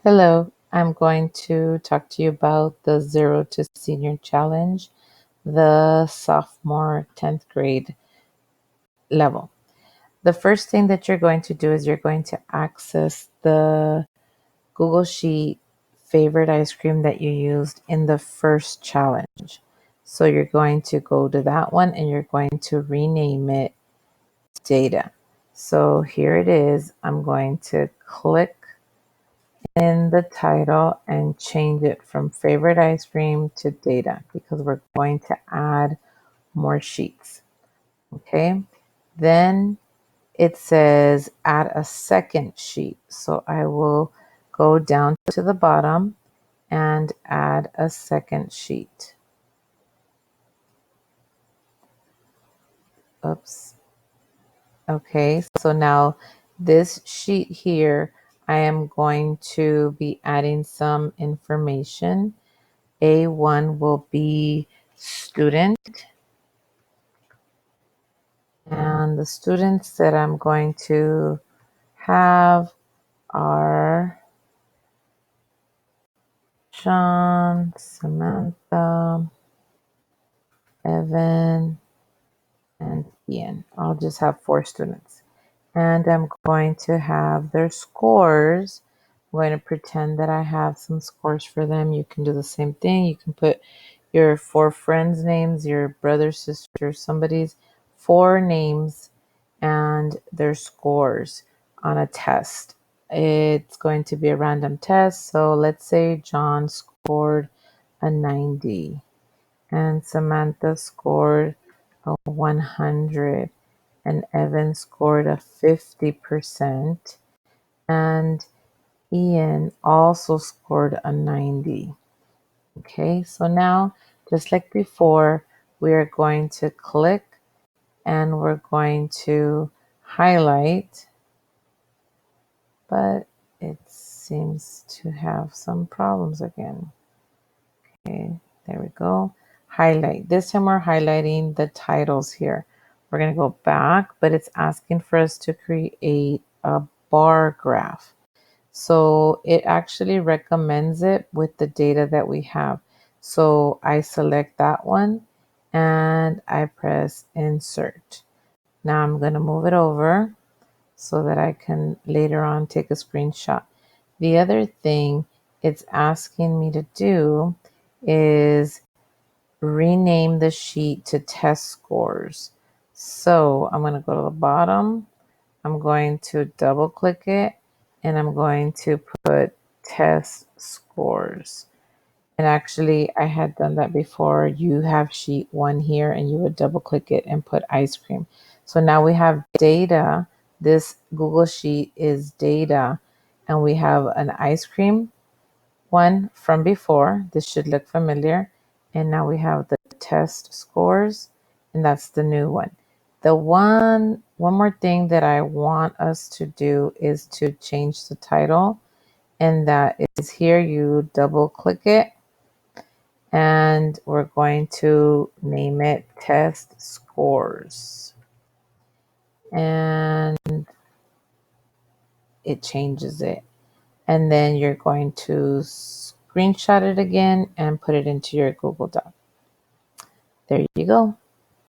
Hello, I'm going to talk to you about the Zero to Senior Challenge, the sophomore 10th grade level. The first thing that you're going to do is you're going to access the Google Sheet favorite ice cream that you used in the first challenge. So you're going to go to that one and you're going to rename it Data. So here it is. I'm going to click in the title and change it from favorite ice cream to data because we're going to add more sheets. Okay. Then it says add a second sheet. So I will go down to the bottom and add a second sheet. Oops. Okay. So now this sheet here, I am going to be adding some information. A1 will be student, and the students that I'm going to have are John, Samantha, Evan, and Ian. I'll just have 4 students. And I'm going to have their scores. I'm going to pretend that I have some scores for them. You can do the same thing. You can put your 4 friends' names, your brother, sister, somebody's 4 names and their scores on a test. It's going to be a random test. So let's say John scored a 90 and Samantha scored a 100 and Evan scored a 50% and Ian also scored a 90. Okay, so now just like before, we are going to click and we're going to highlight, but it seems to have some problems again. Okay, there we go. Highlight. This time we're highlighting the titles here. We're going to go back, but it's asking for us to create a bar graph. So it actually recommends it with the data that we have. So I select that one and I press insert. Now I'm going to move it over so that I can later on take a screenshot. The other thing it's asking me to do is rename the sheet to test scores. So I'm going to go to the bottom. I'm going to double click it and I'm going to put test scores. And actually, I had done that before. You have sheet 1 here and you would double click it and put ice cream. So now we have data. This Google Sheet is data and we have an ice cream one from before. This should look familiar. And now we have the test scores and that's the new one. The one more thing that I want us to do is to change the title, and that is here. You double click it and we're going to name it test scores, and it changes it. And then you're going to screenshot it again and put it into your Google Doc. There you go.